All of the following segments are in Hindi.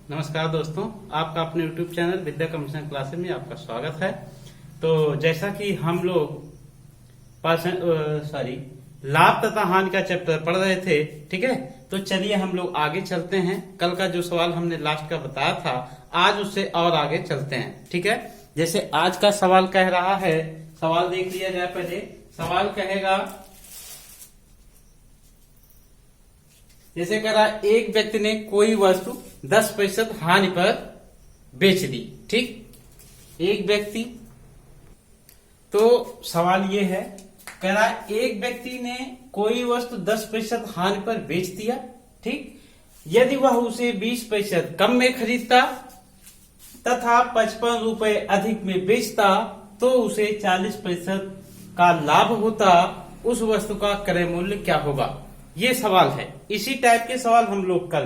नमस्कार दोस्तों, आपका अपने YouTube चैनल विद्या कमिश्नर क्लासेस में आपका स्वागत है। तो जैसा कि हम लोग लाभ तथा हानि का चैप्टर पढ़ रहे थे, ठीक है। तो चलिए हम लोग आगे चलते हैं। कल का जो सवाल हमने लास्ट का बताया था, आज उससे और आगे चलते हैं, ठीक है। जैसे आज का सवाल कह रहा है, सवाल देख लिया जाए पहले। सवाल कहेगा, जैसे कह रहा एक व्यक्ति ने कोई वस्तु 10% हानि पर बेच दी, ठीक। एक व्यक्ति, तो सवाल ये है, कह रहा एक व्यक्ति ने कोई वस्तु 10% हानि पर बेच दिया, ठीक। यदि वह उसे 20% कम में खरीदता तथा 55 रुपए अधिक में बेचता तो उसे 40% का लाभ होता। उस वस्तु का क्रय मूल्य क्या होगा? ये सवाल है। इसी टाइप के सवाल हम लोग कल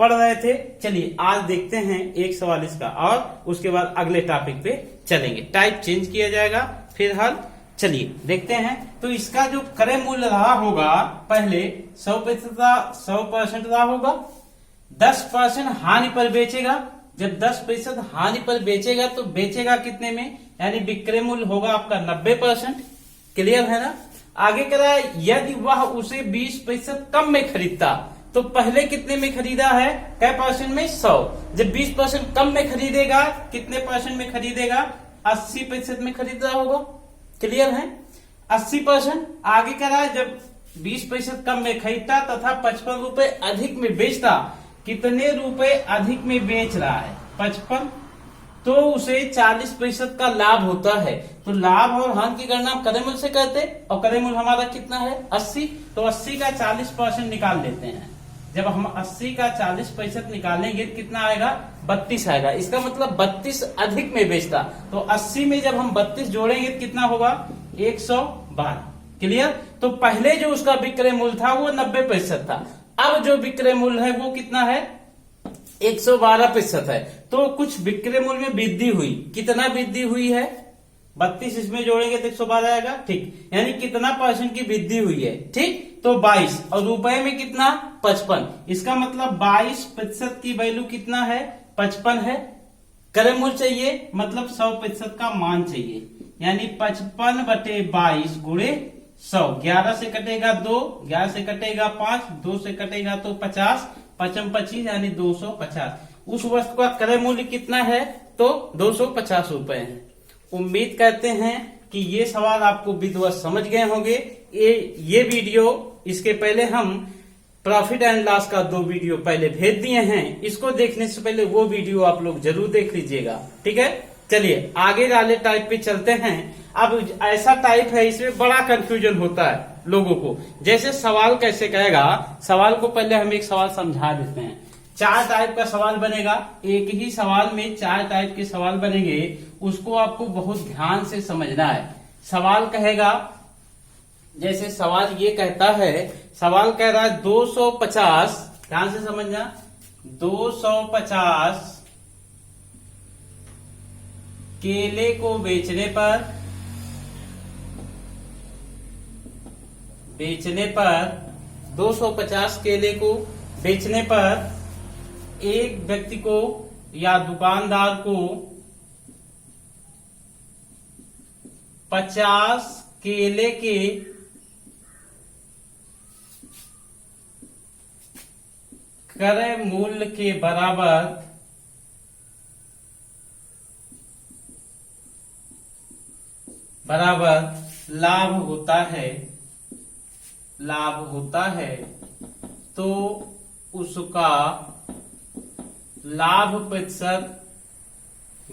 पढ़ रहे थे। चलिए आज देखते हैं एक सवाल इसका, और उसके बाद अगले टॉपिक पे चलेंगे। टाइप चेंज किया जाएगा, फिर हल। चलिए देखते हैं। तो इसका जो क्रय मूल्य रहा होगा, पहले 100% रहा होगा। 10% हानि पर बेचेगा। जब 10% हानि पर बेचेगा तो बेचेगा कितने में? यानी विक्रय मूल्य होगा आपका 90%। क्लियर है ना? आगे कह रहा है यदि वह उसे 20% कम में खरीदता, तो पहले कितने में खरीदा है? कै परसेंट में? 100। जब 20% कम में खरीदेगा, कितने परसेंट में खरीदेगा? 80% में खरीद रहा होगा। क्लियर है? 80%। आगे कह रहा है जब 20% कम में खरीदता तथा 55 रुपए अधिक में बेचता, कितने रुपए अधिक में बेच रहा है? 55, तो उसे 40% का लाभ होता है। तो लाभ और हानि की गणना हम क्रय मूल्य से करते, और क्रय मूल्य हमारा कितना है? 80। तो 80 का 40% निकाल लेते हैं। जब हम 80 का 40% निकालेंगे कितना आएगा? 32 आएगा। इसका मतलब 32 अधिक में बेचता। तो 80 में जब हम 32 जोड़ेंगे तो कितना होगा? 112। क्लियर? तो पहले जो उसका विक्रय मूल्य था वो 90% था। अब जो विक्रय मूल्य है वो कितना है? 112% है। तो कुछ विक्रय मूल्य में वृद्धि हुई। कितना वृद्धि हुई है? 32 इसमें जोड़ेंगे तो 112 आएगा, ठीक। यानी कितना परसेंट की वृद्धि हुई है? ठीक। तो 22, और रुपए में कितना? 55। इसका मतलब 22% की वैल्यू कितना है? 55 है। क्रय मूल्य चाहिए, मतलब 100% का मान चाहिए। यानी 55/22 गुणे 100। 11 से कटेगा 2, 11 से कटेगा 5, 2 से कटेगा तो 50, 55 यानी 250। उस वस्तु का क्रय मूल्य कितना है? तो 250 रुपए है। उम्मीद करते हैं कि ये सवाल आपको विधिवत समझ गए होंगे। ये वीडियो, इसके पहले हम प्रॉफिट एंड लॉस का 2 वीडियो पहले भेज दिए हैं। इसको देखने से पहले वो वीडियो आप लोग जरूर देख लीजिएगा, ठीक है। चलिए आगे वाले टाइप पे चलते हैं। अब ऐसा टाइप है, इसमें बड़ा कंफ्यूजन होता है लोगों को। जैसे सवाल कैसे कहेगा, सवाल को पहले हम एक सवाल समझा देते हैं। 4 टाइप का सवाल बनेगा। एक ही सवाल में 4 टाइप के सवाल बनेंगे। उसको आपको बहुत ध्यान से समझना है। सवाल कहेगा, जैसे सवाल ये कहता है, सवाल कह रहा है 250, ध्यान से समझना, 250 केले को बेचने पर 250 केले को बेचने पर एक व्यक्ति को या दुकानदार को 50 केले के क्रय मूल्य के बराबर लाभ होता है, तो उसका लाभ प्रतिशत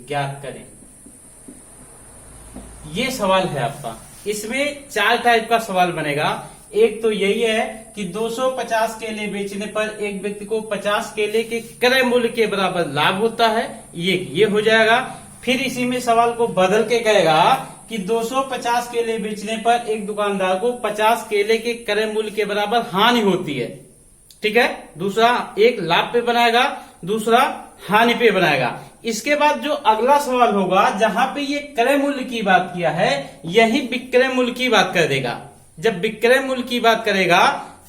ज्ञात करें। ये सवाल है आपका। इसमें 4 टाइप का सवाल बनेगा। एक तो यही है कि 250 केले बेचने पर एक व्यक्ति को 50 केले के क्रय मूल्य के बराबर लाभ होता है, ये हो जाएगा। फिर इसी में सवाल को बदल के कहेगा कि 250 केले बेचने पर एक दुकानदार को 50 केले के क्रय मूल्य के बराबर हानि होती है, ठीक है। दूसरा एक लाभ पे बनाएगा, दूसरा हानि पे बनाएगा। इसके बाद जो अगला सवाल होगा, जहां पे ये क्रय मूल्य की बात किया है, यही विक्रय मूल्य की बात कर देगा। जब विक्रय मूल्य की बात करेगा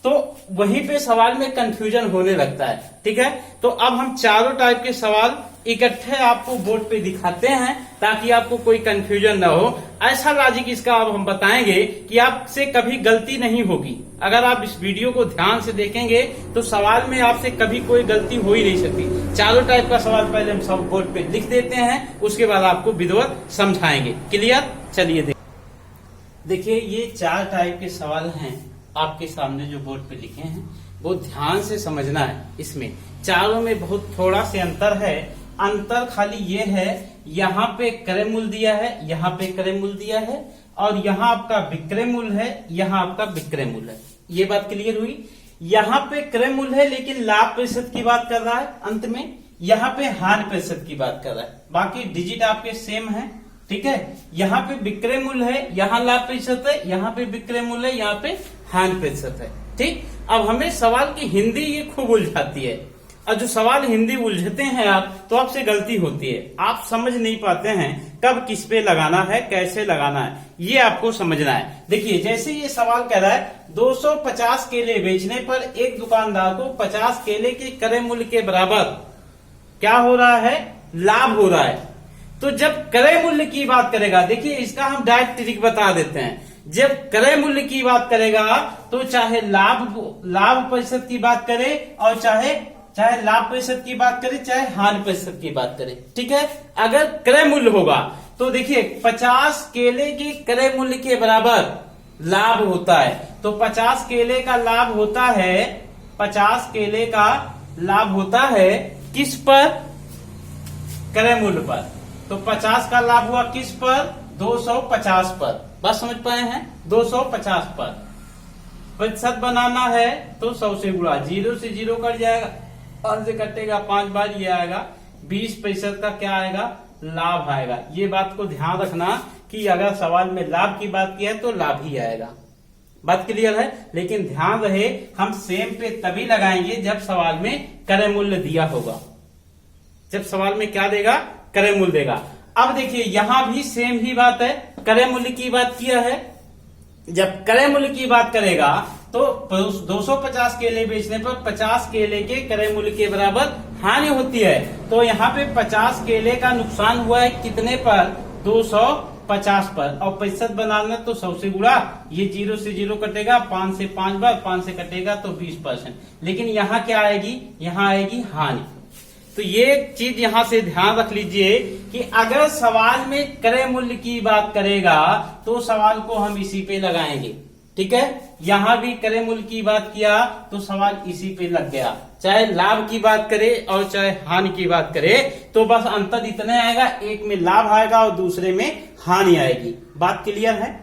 तो वहीं पे सवाल में कंफ्यूजन होने लगता है। ठीक है, तो अब हम चारों टाइप के सवाल इकट्ठे आपको बोर्ड पे दिखाते हैं ताकि आपको कोई कंफ्यूजन ना हो। ऐसा लॉजिक इसका अब हम बताएंगे कि आपसे कभी गलती नहीं होगी। अगर आप इस वीडियो को ध्यान से देखेंगे तो सवाल में आपसे कभी कोई गलती हो ही नहीं सकती। चारों टाइप का सवाल पहले हम सब बोर्ड पे लिख देते हैं, उसके बाद आपको विधिवत समझाएंगे। क्लियर? चलिए देखिए, ये 4 टाइप के सवाल हैं आपके सामने जो बोर्ड पे लिखे हैं, वो ध्यान से समझना है। इसमें चारों में बहुत थोड़ा से अंतर है। अंतर खाली ये है, यहाँ पे क्रय मूल्य दिया है, यहाँ पे क्रय मूल्य दिया है, और यहाँ आपका विक्रय मूल्य है, यहाँ आपका विक्रय मूल्य है। ये बात क्लियर हुई? यहाँ पे क्रय मूल्य है लेकिन लाभ प्रतिशत की बात कर रहा है अंत में, यहाँ पे हानि प्रतिशत की बात कर रहा है। बाकी डिजिट आपके सेम है। ठीक है, यहाँ पे विक्रय मूल्य है, यहाँ लाभ प्रतिशत है, यहाँ पे विक्रय मूल्य है, यहाँ पे हानि प्रतिशत है। ठीक, अब हमें सवाल की हिंदी ये खूब उलझाती है, और जो सवाल हिंदी उलझते हैं आप तो आपसे गलती होती है। आप समझ नहीं पाते हैं कब किस पे लगाना है, कैसे लगाना है, ये आपको समझना है। देखिए, जैसे ये सवाल कह रहा है 250 केले बेचने पर एक दुकानदार को 50 केले के क्रय मूल्य के बराबर क्या हो रहा है? लाभ हो रहा है। तो जब क्रय मूल्य की बात करेगा, देखिए इसका हम डायरेक्ट ट्रिक बता देते हैं। जब क्रय मूल्य की बात करेगा तो चाहे लाभ प्रतिशत की बात करे और चाहे लाभ प्रतिशत की बात करे, चाहे हानि प्रतिशत की बात करे। ठीक है, अगर क्रय मूल्य होगा तो देखिए 50 केले के क्रय मूल्य के बराबर लाभ होता है। तो 50 केले का लाभ होता है, 50 केले का लाभ होता है किस पर? क्रय मूल्य पर। तो 50 का लाभ हुआ किस पर? 250 पर। बात समझ पाए हैं? 250 पर। प्रतिशत बनाना है तो 100 से गुणा, 0 से 0 कट जाएगा, 5 से कटेगा 5 बार, ये आएगा 20% का क्या आएगा? लाभ आएगा। ये बात को ध्यान रखना कि अगर सवाल में लाभ की बात की है तो लाभ ही आएगा। बात क्लियर है? लेकिन ध्यान रहे, हम सेम पे तभी लगाएंगे जब सवाल में क्रय मूल्य दिया होगा। जब सवाल में क्या देगा? क्रय मूल्य देगा। अब देखिए, यहां भी सेम ही बात है, क्रय मूल्य की बात किया है। जब क्रय मूल्य की बात करेगा तो 250 केले बेचने पर 50 केले के क्रय मूल्य के बराबर हानि होती है। तो यहाँ पे 50 केले का नुकसान हुआ है कितने पर? 250 पर। और प्रतिशत बनाना तो 100 से गुणा, ये 0 से 0 कटेगा, 5 से 5 बार, 5 से कटेगा तो 20%। लेकिन यहाँ क्या आएगी? यहाँ आएगी हानि। तो ये चीज यहां से ध्यान रख लीजिए कि अगर सवाल में क्रय मूल्य की बात करेगा तो सवाल को हम इसी पे लगाएंगे। ठीक है, यहां भी क्रय मूल्य की बात किया तो सवाल इसी पे लग गया। चाहे लाभ की बात करे और चाहे हानि की बात करे, तो बस अंतर इतना आएगा, एक में लाभ आएगा और दूसरे में हानि आएगी। बात क्लियर है?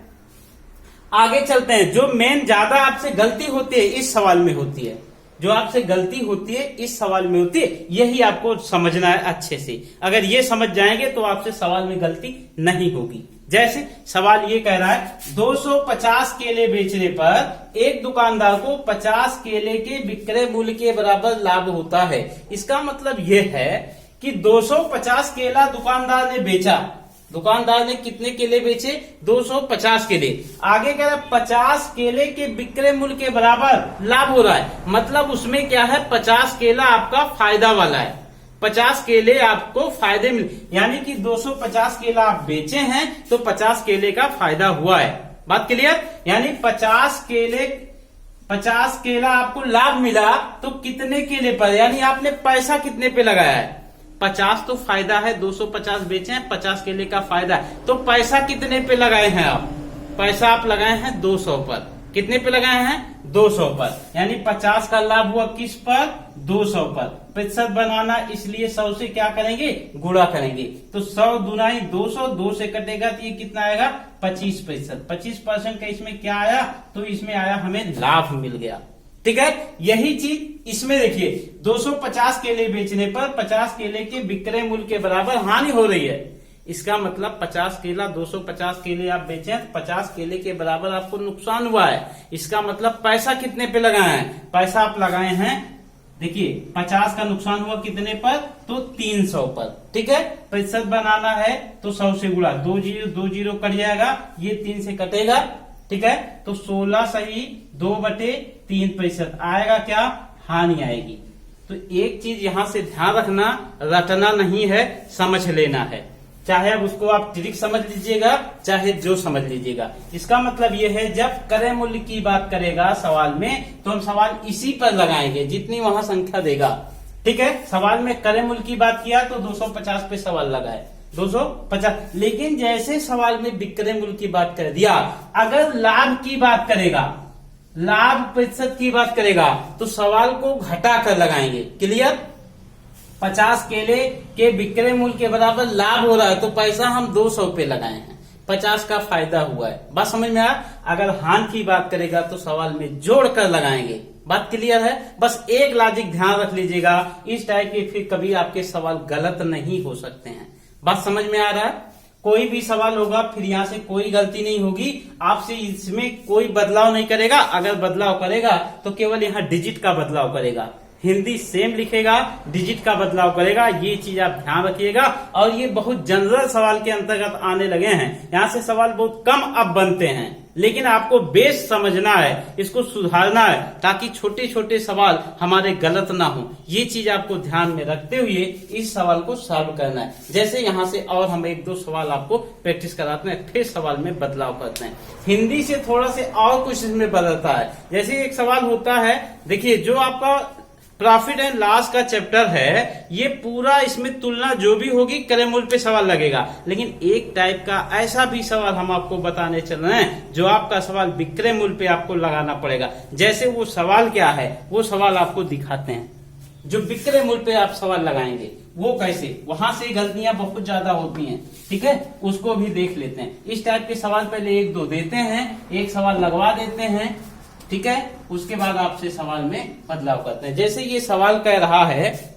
आगे चलते हैं। जो मेन ज्यादा आपसे गलती होती है इस सवाल में होती है, जो आपसे गलती होती है इस सवाल में होती है, यही आपको समझना है अच्छे से। अगर ये समझ जाएंगे तो आपसे सवाल में गलती नहीं होगी। जैसे सवाल ये कह रहा है 250 केले बेचने पर एक दुकानदार को 50 केले के विक्रय मूल्य के बराबर लाभ होता है। इसका मतलब ये है कि 250 केला दुकानदार ने बेचा। दुकानदार ने कितने केले बेचे? 250 केले। आगे कह रहा है 50 केले के विक्रय मूल्य के बराबर लाभ हो रहा है। मतलब उसमें क्या है? 50 केला आपका फायदा वाला है। 50 केले आपको फायदे मिले, यानी कि 250 केला आप बेचे हैं तो 50 केले का फायदा हुआ है। बात क्लियर? यानी 50 केला आपको लाभ मिला तो कितने केले पर, यानी आपने पैसा कितने पे लगाया है? 50 तो फायदा है, 250 बेचे हैं, 50 केले का फायदा है। तो पैसा कितने पे लगाए हैं आप? पैसा आप लगाए हैं 200 पर। कितने पे लगाए हैं? 200 पर। यानी 50 का लाभ हुआ किस पर? 200 पर। प्रतिशत बनाना इसलिए 100 से क्या करेंगे? गुणा करेंगे। तो 100 दुनाई 200, 2 से कटेगा तो ये कितना आएगा? 25%। 25% का इसमें क्या आया? तो इसमें आया हमें लाभ मिल गया। ठीक है, यही चीज इसमें देखिए 250 केले बेचने पर 50 केले के विक्रय मूल्य के बराबर हानि हो रही है। इसका मतलब 50 केला 250 केले आप बेचे, 50 केले के बराबर आपको नुकसान हुआ है। इसका मतलब पैसा कितने पे लगाए हैं? पैसा आप लगाए हैं, देखिए 50 का नुकसान हुआ कितने पर? तो 300 पर। ठीक है, प्रतिशत बनाना है तो 100 से गुणा, 2 जीरो कट जाएगा, ये 3 से कटेगा ठीक है, तो 16 सही 2/3% आएगा क्या, हानि आएगी। तो एक चीज यहां से ध्यान रखना, रटना नहीं है, समझ लेना है। चाहे अब उसको आप ट्रिक समझ लीजिएगा, चाहे जो समझ लीजिएगा। इसका मतलब यह है जब क्रय मूल्य की बात करेगा सवाल में, तो हम सवाल इसी पर लगाएंगे जितनी वहां संख्या देगा। ठीक है, सवाल में क्रय मूल्य की बात किया तो 250 पे सवाल लगाए, 250। लेकिन जैसे सवाल में विक्रय मूल्य की बात कर दिया, अगर लाभ की बात करेगा, लाभ प्रतिशत की बात करेगा, तो सवाल को घटा कर लगाएंगे। क्लियर, 50 केले के विक्रय मूल्य के बराबर लाभ हो रहा है, तो पैसा हम 200 पे लगाए हैं, 50 का फायदा हुआ है। बात समझ में आया। अगर हानि की बात करेगा तो सवाल में जोड़ कर लगाएंगे। बात क्लियर है। बस एक लॉजिक ध्यान रख लीजिएगा, इस टाइप के फिर कभी आपके सवाल गलत नहीं हो सकते हैं। बात समझ में आ रहा है। कोई भी सवाल होगा फिर यहाँ से कोई गलती नहीं होगी, आपसे इसमें कोई बदलाव नहीं करेगा। अगर बदलाव करेगा तो केवल यहाँ डिजिट का बदलाव करेगा, हिंदी सेम लिखेगा, डिजिट का बदलाव करेगा। ये चीज आप ध्यान रखिएगा। और ये बहुत जनरल सवाल के अंतर्गत आने लगे हैं, यहाँ से सवाल बहुत कम अब बनते हैं, लेकिन आपको बेस समझना है, इसको सुधारना है, ताकि छोटे छोटे सवाल हमारे गलत ना हो। ये चीज आपको ध्यान में रखते हुए इस सवाल को सॉल्व करना है। जैसे यहाँ से और हम 1-2 सवाल आपको प्रैक्टिस कराते हैं, फिर सवाल में बदलाव करते हैं। हिंदी से थोड़ा से और कुछ इसमें बदलता है। जैसे एक सवाल होता है, देखिए जो आपका प्रॉफिट एंड लॉस का चैप्टर है, ये पूरा इसमें तुलना जो भी होगी क्रय मूल्य पे सवाल लगेगा। लेकिन एक टाइप का ऐसा भी सवाल हम आपको बताने चल रहे हैं, जो आपका सवाल विक्रय मूल्य पे आपको लगाना पड़ेगा। जैसे वो सवाल क्या है, वो सवाल आपको दिखाते हैं। जो विक्रय मूल्य पे आप सवाल लगाएंगे वो कैसे, वहां से गलतियां बहुत ज्यादा होती हैं। ठीक है, उसको भी देख लेते हैं। इस टाइप के सवाल पहले 1-2 देते हैं, एक सवाल लगवा देते हैं। ठीक है, उसके बाद आपसे सवाल में बदलाव करते हैं। जैसे ये सवाल कह रहा है,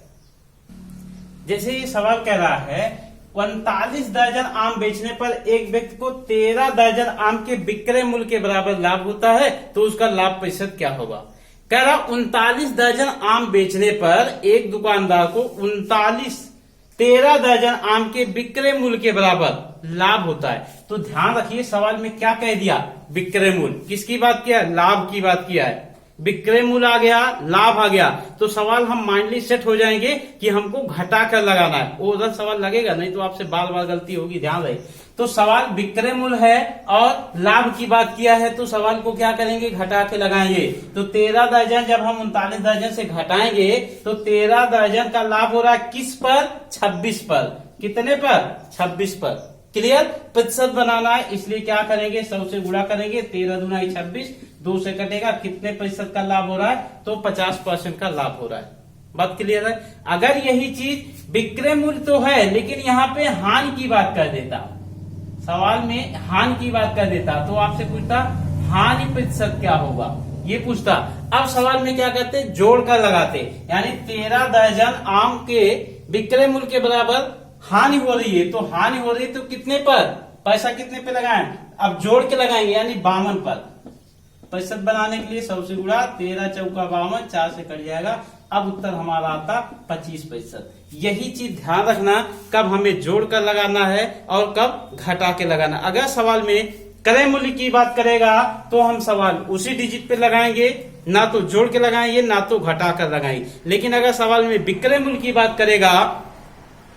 39 दर्जन आम बेचने पर एक व्यक्ति को 13 दर्जन आम के विक्रय मूल्य के बराबर लाभ होता है, तो उसका लाभ प्रतिशत क्या होगा। कह रहा 39 दर्जन आम बेचने पर एक दुकानदार को 13 दर्जन आम के विक्रय मूल्य के बराबर लाभ होता है। तो ध्यान रखिए, सवाल में क्या कह दिया, विक्रय मूल्य। किसकी बात किया, लाभ की बात किया है। विक्रय मूल्य आ गया, लाभ आ गया, तो सवाल हम माइंडली सेट हो जाएंगे कि हमको घटा कर लगाना है। वो उधर सवाल लगेगा नहीं तो आपसे बार बार गलती होगी, ध्यान रहे। तो सवाल विक्रय मूल्य है और लाभ की बात किया है, तो सवाल को क्या करेंगे, घटा के लगाएंगे। तो 13 दर्जन जब हम 39 दर्जन से घटाएंगे तो 13 दर्जन का लाभ हो रहा है किस पर, 26 पर। कितने पर, 26 पर। क्लियर, प्रतिशत बनाना है, इसलिए क्या करेंगे, 100 से गुणा करेंगे, 13 दूना 26, 2 से कटेगा, कितने प्रतिशत का लाभ हो रहा है, तो 50% का लाभ हो रहा है। बात क्लियर है। अगर यही चीज विक्रय मूल्य तो है, लेकिन यहाँ पे हानि की बात कर देता, सवाल में हानि की बात कर देता, तो आपसे पूछता हानि प्रतिशत क्या होगा, ये पूछता। अब सवाल में क्या करते, जोड़ कर लगाते, यानी 13 दर्जन आम के विक्रय मूल्य के बराबर हानि हो रही है, तो हानि हो रही है तो कितने पर, पैसा कितने पे लगाएं, अब जोड़ के लगाएंगे, यानी 52 पर। प्रतिशत बनाने के लिए 100 से गुणा, 13 चौका 52, 4 से कट जाएगा। अब उत्तर हमारा आता 25%। यही चीज ध्यान रखना, कब हमें जोड़ कर लगाना है और कब घटा के लगाना। अगर सवाल में क्रय मूल्य की बात करेगा तो हम सवाल उसी डिजिट पे लगाएंगे, ना तो जोड़ के लगाएंगे ना तो घटा कर लगाएंगे। लेकिन अगर सवाल में विक्रय मूल्य की बात करेगा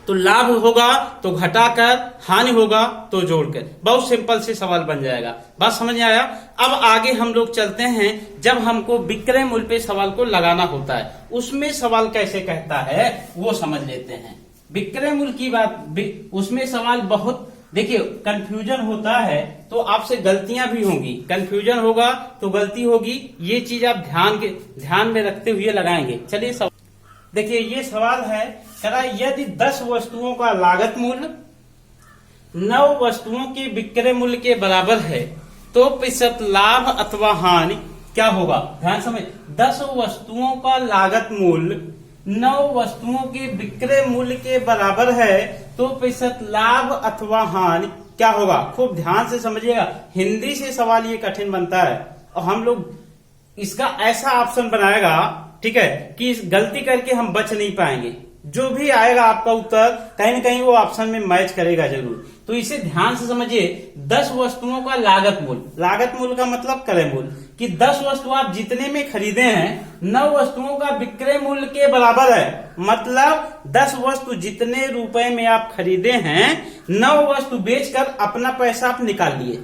तो लाभ होगा तो घटाकर, हानि होगा तो जोड़कर। बहुत सिंपल से सवाल बन जाएगा। बात समझ में आया। अब आगे हम लोग चलते हैं, जब हमको विक्रय मूल्य पे सवाल को लगाना होता है, उसमें सवाल कैसे कहता है वो समझ लेते हैं। विक्रय मूल्य की बात, उसमें सवाल बहुत, देखिए कंफ्यूजन होता है तो आपसे गलतियां भी होंगी, कंफ्यूजन होगा तो गलती होगी। ये चीज आप ध्यान में रखते हुए लगाएंगे। चलिए सवाल देखिए, ये सवाल है, कह रहा यदि 10 वस्तुओं का लागत मूल्य 9 वस्तुओं के विक्रय मूल्य के बराबर है तो प्रतिशत लाभ अथवा हानि क्या होगा। ध्यान समझ, 10 वस्तुओं का लागत मूल्य 9 वस्तुओं के विक्रय मूल्य के बराबर है तो प्रतिशत लाभ अथवा हानि क्या होगा। खूब ध्यान से समझिएगा, हिंदी से सवाल ये कठिन बनता है और हम लोग इसका ऐसा ऑप्शन बनाएगा, ठीक है, कि इस गलती करके हम बच नहीं पाएंगे। जो भी आएगा आपका उत्तर कहीं न कहीं वो ऑप्शन में मैच करेगा जरूर। तो इसे ध्यान से समझिए। 10 वस्तुओं का लागत मूल्य, लागत मूल्य का मतलब क्रय मूल्य, कि 10 वस्तु आप जितने में खरीदे हैं 9 वस्तुओं का विक्रय मूल्य के बराबर है। मतलब 10 वस्तु जितने रुपए में आप खरीदे हैं 9 वस्तु बेचकर अपना पैसा आप निकाल लिए।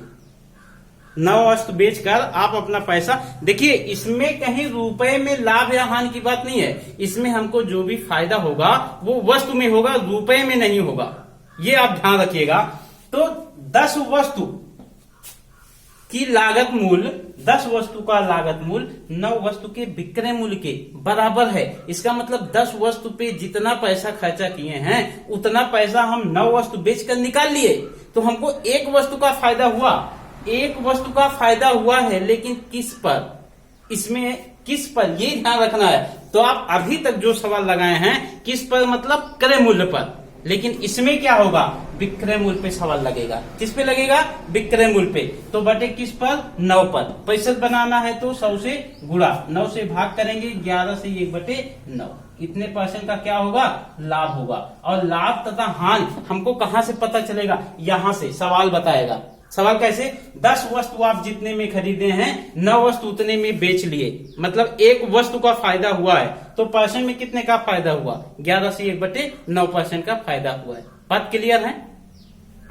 9 वस्तु बेचकर आप अपना पैसा, देखिए इसमें कहीं रुपए में लाभ या हानि की बात नहीं है। इसमें हमको जो भी फायदा होगा वो वस्तु में होगा, रुपए में नहीं होगा, ये आप ध्यान रखिएगा। तो 10 वस्तु की लागत मूल्य, 10 वस्तु का लागत मूल्य 9 वस्तु के विक्रय मूल्य के बराबर है। इसका मतलब 10 वस्तु पे जितना पैसा खर्चा किए हैं उतना पैसा हम 9 वस्तु बेचकर निकाल लिए। तो हमको एक वस्तु का फायदा हुआ, एक वस्तु का फायदा हुआ है, लेकिन किस पर, इसमें किस पर, ये ध्यान रखना है। तो आप अभी तक जो सवाल लगाए हैं किस पर, मतलब क्रय मूल्य पर, लेकिन इसमें क्या होगा, विक्रय मूल्य पे सवाल लगेगा। किस पे लगेगा, विक्रय मूल्य पे। तो बटे किस पर, 9 पर। प्रतिशत बनाना है तो 100 से गुणा, 9 से भाग करेंगे, 11 से 1/9। इतने % का क्या होगा, लाभ होगा। और लाभ तथा हानि हमको कहां से पता चलेगा, यहां से सवाल बताएगा। सवाल कैसे, 10 वस्तु आप जितने में खरीदे हैं 9 वस्तु उतने में बेच लिए, मतलब एक वस्तु का फायदा हुआ है। तो % में कितने का फायदा हुआ, 11 से 1/9% का फायदा हुआ है। बात क्लियर है,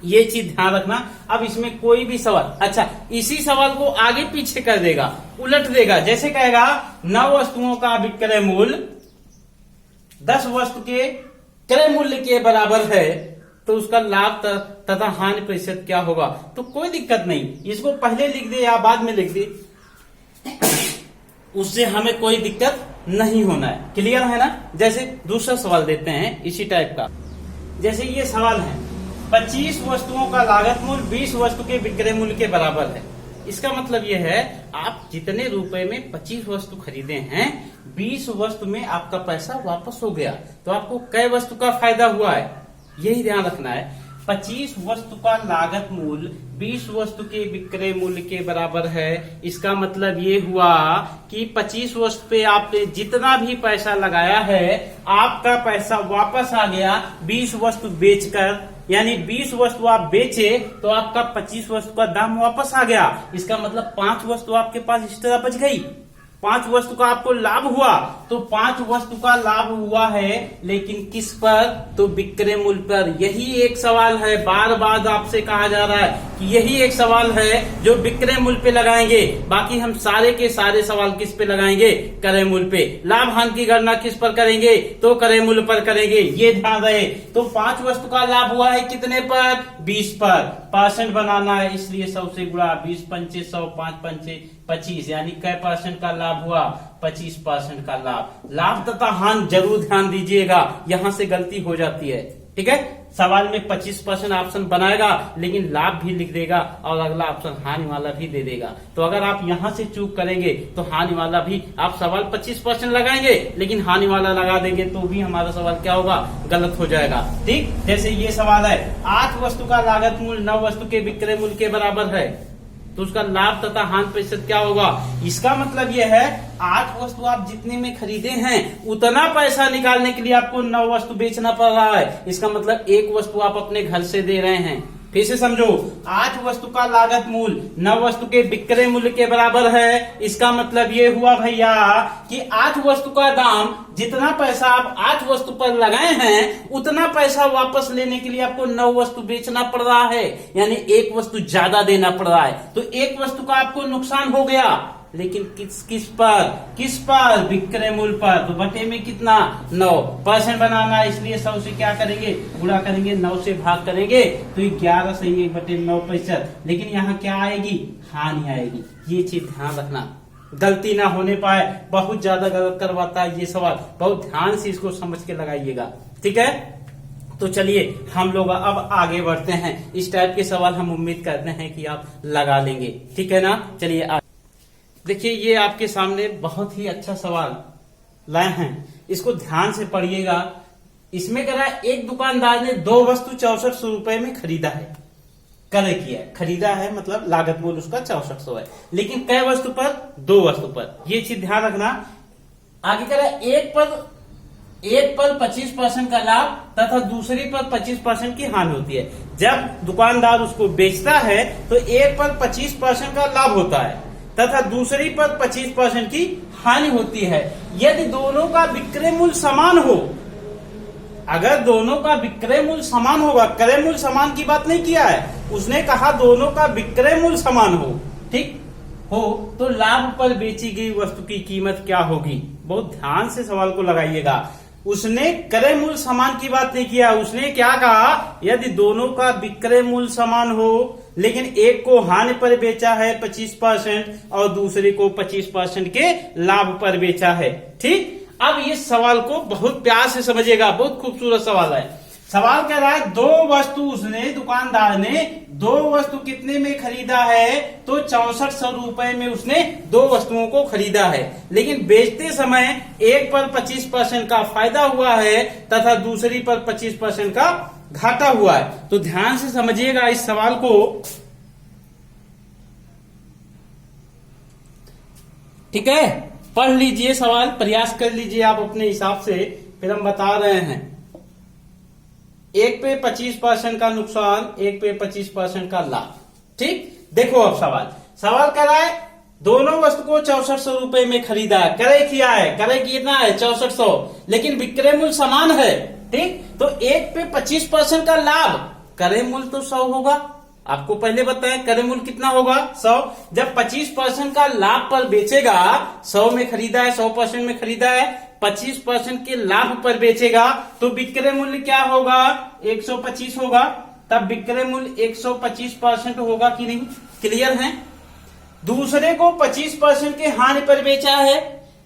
ये चीज ध्यान रखना। अब इसमें कोई भी सवाल, अच्छा इसी सवाल को आगे पीछे कर देगा, उलट देगा। जैसे कहेगा 9 वस्तुओं का विक्रय मूल्य 10 वस्तु के क्रय मूल्य के बराबर है, तो उसका लाभ तथा हानि प्रतिशत क्या होगा। तो कोई दिक्कत नहीं, इसको पहले लिख दे या बाद में लिख दे, उससे हमें कोई दिक्कत नहीं होना है। क्लियर है ना। जैसे दूसरा सवाल देते हैं इसी टाइप का। जैसे ये सवाल है, 25 वस्तुओं का लागत मूल्य 20 वस्तु के विक्रय मूल्य के बराबर है। इसका मतलब यह है आप जितने रुपए में 25 वस्तु खरीदे हैं 20 वस्तु में आपका पैसा वापस हो गया। तो आपको कै वस्तु का फायदा हुआ है, यही ध्यान रखना है। 25 वस्तु का लागत मूल्य 20 वस्तु के विक्रय मूल्य के बराबर है। इसका मतलब ये हुआ कि 25 वस्तु पे आपने जितना भी पैसा लगाया है आपका पैसा वापस आ गया 20 वस्तु बेचकर। यानी 20 वस्तु आप बेचे तो आपका 25 वस्तु का दाम वापस आ गया। इसका मतलब 5 वस्तु आपके पास एक्स्ट्रा बच गई, 5 वस्तु का आपको लाभ हुआ। तो 5 वस्तु का लाभ हुआ है, लेकिन किस पर, तो विक्रय मूल्य पर। यही एक सवाल है, बार बार आपसे कहा जा रहा है कि यही एक सवाल है जो विक्रय मूल्य पे लगाएंगे। बाकी हम सारे के सारे सवाल किस पे लगाएंगे, क्रय मूल्य पे। लाभ हानि की गणना किस पर करेंगे, तो क्रय मूल्य पर करेंगे, ये ध्यान रहे। तो 5 वस्तु का लाभ हुआ है कितने पर, 20 पर। % बनाना है, इसलिए 100 से गुणा, 20 पंचे 100, 5 पंचे 25, यानी कै % का लाभ हुआ, 25% का लाभ। लाभ तथा हानि जरूर ध्यान दीजिएगा, यहां से गलती हो जाती है। ठीक है, सवाल में 25% ऑप्शन बनाएगा लेकिन लाभ भी लिख देगा और अगला ऑप्शन हानि वाला भी दे देगा। तो अगर आप यहां से चूक करेंगे तो हानि वाला भी, आप सवाल 25% लगाएंगे लेकिन हानि वाला लगा देंगे तो भी हमारा सवाल क्या होगा, गलत हो जाएगा। ठीक, जैसे ये सवाल है, 8 वस्तु का लागत मूल्य 9 वस्तु के विक्रय मूल्य के बराबर है, तो उसका लाभ तथा हानि प्रतिशत क्या होगा। इसका मतलब यह है 8 वस्तु आप जितने में खरीदे हैं उतना पैसा निकालने के लिए आपको 9 वस्तु बेचना पड़ रहा है। इसका मतलब 1 वस्तु आप अपने घर से दे रहे हैं। फिर से समझो, 8 वस्तु का लागत मूल्य 9 वस्तु के विक्रय मूल्य के बराबर है। इसका मतलब ये हुआ भैया कि 8 वस्तु का दाम, जितना पैसा आप 8 वस्तु पर लगाए हैं उतना पैसा वापस लेने के लिए आपको 9 वस्तु बेचना पड़ रहा है, यानी 1 वस्तु ज्यादा देना पड़ रहा है। तो 1 वस्तु का आपको नुकसान हो गया, लेकिन किस पर, विक्रय मूल्य पर। तो बटे में कितना, 9%। बनाना, इसलिए 100 से क्या करेंगे, गुणा करेंगे, 9 से भाग करेंगे, तो 11 से 1/9%। लेकिन यहाँ क्या आएगी, हानि आएगी। ये चीज ध्यान रखना, गलती ना होने पाए। बहुत ज्यादा गलत करवाता है ये सवाल, बहुत ध्यान से इसको समझ के लगाइएगा। ठीक है, तो चलिए हम लोग अब आगे बढ़ते हैं। इस टाइप के सवाल हम उम्मीद करते हैं कि आप लगा लेंगे। ठीक है ना, चलिए देखिए, ये आपके सामने बहुत ही अच्छा सवाल लाए हैं, इसको ध्यान से पढ़िएगा। इसमें कह रहा है एक दुकानदार ने 2 वस्तु 6400 रुपए में खरीदा है, क्रय किया है, खरीदा है मतलब लागत मूल्य उसका 6400 है, लेकिन कै वस्तु पर, 2 वस्तु पर। ये चीज ध्यान रखना। आगे कह रहा है एक पर एक पर 25% का लाभ तथा दूसरी पर 25% की हानि होती है। जब दुकानदार उसको बेचता है तो एक पर 25% का लाभ होता है तथा दूसरी पर 25% की हानि होती है। यदि दोनों का विक्रय मूल्य समान हो, अगर दोनों का विक्रय मूल्य समान होगा, क्रय मूल्य समान की बात नहीं किया है, उसने कहा दोनों का विक्रय मूल्य समान हो, ठीक हो, तो लाभ पर बेची गई वस्तु की कीमत क्या होगी? बहुत ध्यान से सवाल को लगाइएगा। उसने क्रय मूल्य समान की बात नहीं किया, उसने क्या कहा? यदि दोनों का विक्रय मूल्य समान हो लेकिन एक को हानि पर बेचा है 25% और दूसरे को 25% के लाभ पर बेचा है। ठीक, अब इस सवाल को बहुत प्यार से समझिएगा, बहुत खूबसूरत सवाल है। सवाल कह रहा है दो वस्तु उसने, दुकानदार ने दो वस्तु कितने में खरीदा है? तो 6400 रुपए में उसने दो वस्तुओं को खरीदा है, लेकिन बेचते समय एक पर 25% का फायदा हुआ है तथा दूसरी पर 25% का घाटा हुआ है। तो ध्यान से समझिएगा इस सवाल को। ठीक है, पढ़ लीजिए सवाल, प्रयास कर लीजिए आप अपने हिसाब से, फिर हम बता रहे हैं। एक पे 25% का नुकसान, एक पे 25% का लाभ। ठीक, देखो अब सवाल कर रहा है दोनों वस्तु को 6400 रुपए में खरीदा है, क्रय किया है, क्रय कितना है 6400, लेकिन विक्रय मूल्य समान है। ठीक, तो एक पे 25% का लाभ, क्रय मूल्य तो 100 होगा। आपको पहले बताया क्रय मूल्य कितना होगा 100। जब 25% का लाभ पर बेचेगा, 100 में खरीदा है, 100% में खरीदा है, 25% के लाभ पर बेचेगा तो विक्रय मूल्य क्या होगा? 125 होगा। तब विक्रय मूल्य 125% होगा कि नहीं? क्लियर है। दूसरे को 25% के हानि पर बेचा है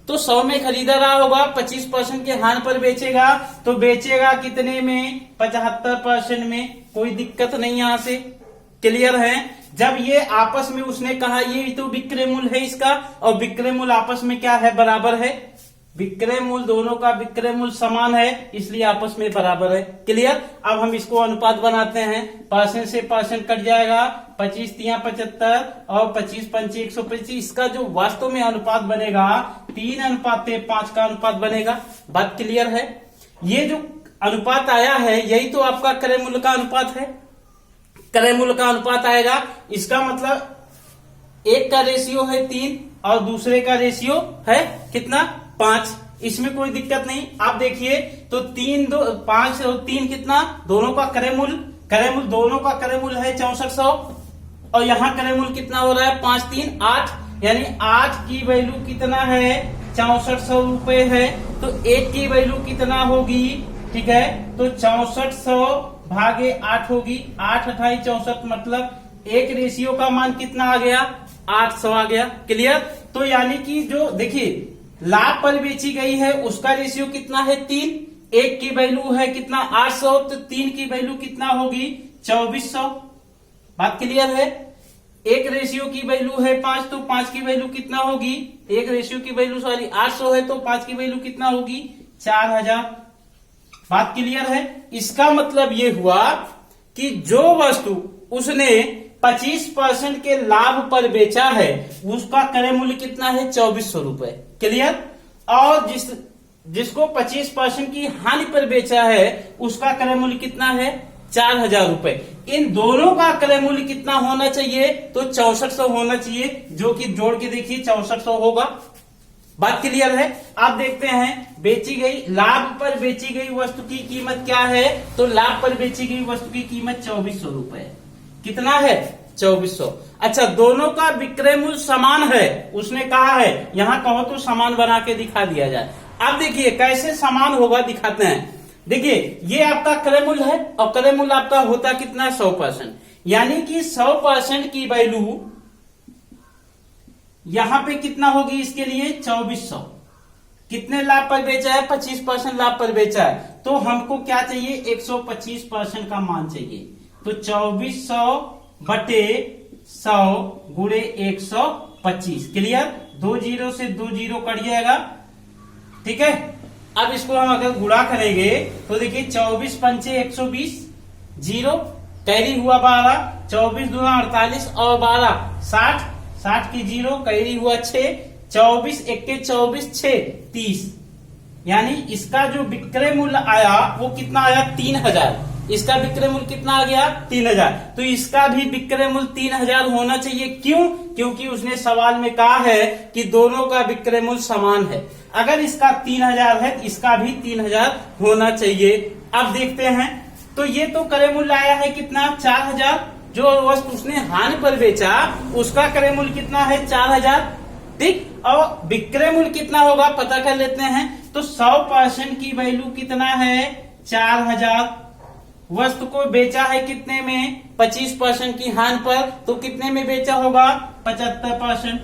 तो 100 में खरीदा रहा होगा, 25% के हानि पर बेचेगा तो बेचेगा कितने में? 75% में। कोई दिक्कत नहीं यहां से, क्लियर है। जब ये आपस में उसने कहा ये तो विक्रय मूल्य है इसका, और विक्रय मूल्य आपस में क्या है? बराबर है। विक्रय मूल्य, दोनों का विक्रय मूल्य समान है, इसलिए आपस में बराबर है। क्लियर। अब हम इसको अनुपात बनाते हैं, परसेंट से परसेंट कट जाएगा, 25 तिया 75 और 25 पंचे 125। इसका जो वास्तव में अनुपात बनेगा 3:5 का अनुपात बनेगा। बात क्लियर है। ये जो अनुपात आया है यही तो आपका क्रय मूल्य का अनुपात है। क्रय मूल्य का अनुपात आएगा, इसका मतलब एक का रेशियो है 3 और दूसरे का रेशियो है कितना? 5। इसमें कोई दिक्कत नहीं। आप देखिए तो 5 और 3 कितना? दोनों का क्रय मूल्य दोनों का क्रय मूल्य है 6400 और यहाँ क्रय मूल्य कितना हो रहा है? 5 3 8, यानी 8 की वैल्यू कितना है? 6400 रुपए है। तो 1 की वैल्यू कितना होगी? ठीक है, तो 6400 भागे 8 होगी। 8 28 64, मतलब एक रेशियो का मान कितना आ गया? 800 आ गया। क्लियर। तो यानी कि जो देखिए लाभ पर बेची गई है उसका रेशियो कितना है? 3। एक की वैल्यू है कितना? 800, तो 3 की वैल्यू कितना होगी? 2400। बात क्लियर है। एक रेशियो की वैल्यू है 5, तो 5 की वैल्यू कितना होगी? एक रेशियो की वैल्यू 800 है तो 5 की वैल्यू कितना होगी? 4000। बात क्लियर है। इसका मतलब ये हुआ कि जो वस्तु उसने 25% के लाभ पर बेचा है उसका क्रय मूल्य कितना है? 2400 रुपए। क्लियर। और जिसको 25% की हानि पर बेचा है उसका क्रय मूल्य कितना है? 4000 रुपए। इन दोनों का क्रय मूल्य कितना होना चाहिए? तो 6400 होना चाहिए, जो कि जोड़ के देखिए 6400 होगा। बात क्लियर है। आप देखते हैं बेची गई, लाभ पर बेची गई वस्तु की कीमत क्या है? तो लाभ पर बेची गई वस्तु की कीमत 2400 रुपए। कितना है? 2400। अच्छा, दोनों का विक्रय मूल्य समान है, उसने कहा है। यहां कहो तो समान बना के दिखा दिया जाए। अब देखिए कैसे समान होगा, दिखाते हैं। देखिए ये आपका क्रय मूल्य है और क्रय मूल्य आपका होता कितना? 100%। यानी कि 100% की वैल्यू यहां पे कितना होगी? इसके लिए 2400। कितने लाभ पर बेचा है? 25% लाभ पर बेचा है, तो हमको क्या चाहिए? 125% का मान चाहिए। तो 2400 बटे 100 गुणे 125। क्लियर। 2 जीरो से 2 जीरो कट जाएगा। ठीक है। अब इसको हम अगर गुणा करेंगे तो देखिए 24 पंचे 120, जीरो कैरी हुआ 12, 24 दूना 48 और 12 60, 60 की जीरो कैरी हुआ 6, 24 1 के 24 6 30। यानी इसका जो विक्रय मूल्य आया वो कितना आया 3000। इसका विक्रय मूल्य कितना आ गया 3000। तो इसका भी विक्रय मूल्य 3000 होना चाहिए। क्यों? क्योंकि उसने सवाल में कहा है कि दोनों का विक्रय मूल्य समान है। अगर इसका 3000 है तो इसका भी 3000 होना चाहिए। अब देखते हैं, तो ये तो क्रय मूल्य आया है कितना 4000। जो वस्तु उसने हानि पर बेचा उसका क्रय मूल्य कितना है 4000, ठीक। और विक्रय मूल्य कितना होगा पता कर लेते हैं। तो 100% की वैल्यू कितना है 4000। वस्तु को बेचा है कितने में 25% की हानि पर, तो कितने में बेचा होगा 75%।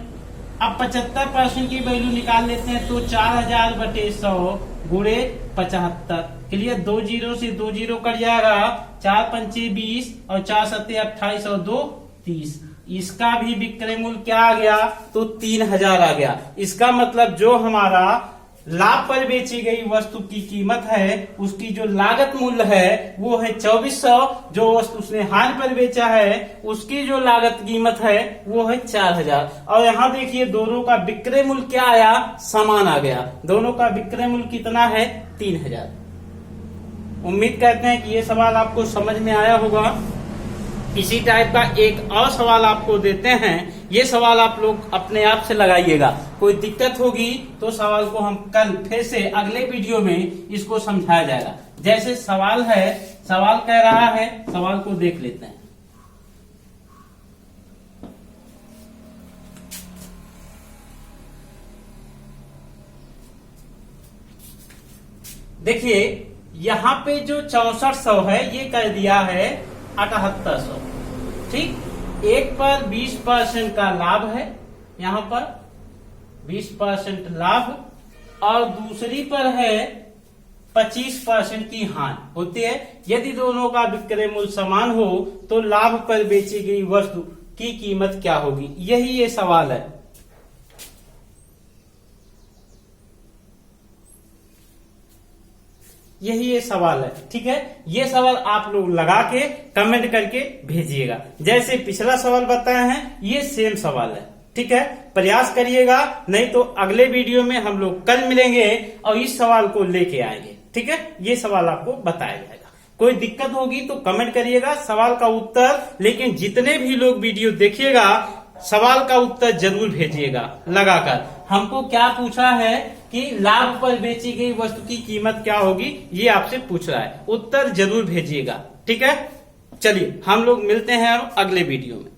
अब 75% की वैल्यू निकाल लेते हैं, तो 4000 बटे 100 गुणे 75। क्लियर, 2 जीरो से 2 जीरो कट जाएगा, 4 पंचे 20 और 4 सत्ते 28 और 2 30। इसका भी विक्रय मूल्य क्या आ गया तो 3000 आ गया। इसका मतलब जो हमारा लाभ पर बेची गई वस्तु की कीमत है उसकी जो लागत मूल्य है वो है 2400। जो वस्तु उसने हानि पर बेचा है उसकी जो लागत कीमत है वो है 4000। और यहाँ देखिए दोनों का विक्रय मूल्य क्या आया समान आ गया। दोनों का विक्रय मूल्य कितना है 3000। उम्मीद करते हैं कि ये सवाल आपको समझ में आया होगा। इसी टाइप का एक और सवाल आपको देते हैं, ये सवाल आप लोग अपने आप से लगाइएगा। कोई दिक्कत होगी तो सवाल को हम कल फिर से अगले वीडियो में इसको समझाया जाएगा। जैसे सवाल है, सवाल कह रहा है, सवाल को देख लेते हैं। देखिए यहाँ पे जो 6400 है ये कर दिया है 7800, ठीक। एक पर 20% का लाभ है, यहाँ पर 20% लाभ और दूसरी पर है 25% की हानि होती है। यदि दोनों का विक्रय मूल्य समान हो तो लाभ पर बेची गई वस्तु की कीमत क्या होगी, यही ये सवाल है। यही ये सवाल है, ठीक है। ये सवाल आप लोग लगा के कमेंट करके भेजिएगा। जैसे पिछला सवाल बताया है ये सेम सवाल है, ठीक है। प्रयास करिएगा, नहीं तो अगले वीडियो में हम लोग कल मिलेंगे और इस सवाल को लेके आएंगे, ठीक है। ये सवाल आपको बताया जाएगा। कोई दिक्कत होगी तो कमेंट करिएगा, सवाल का उत्तर, लेकिन जितने भी लोग वीडियो देखिएगा सवाल का उत्तर जरूर भेजिएगा लगाकर। हमको क्या पूछा है कि लाभ पर बेची गई वस्तु की कीमत क्या होगी, ये आपसे पूछ रहा है। उत्तर जरूर भेजिएगा, ठीक है। चलिए हम लोग मिलते हैं अब अगले वीडियो में।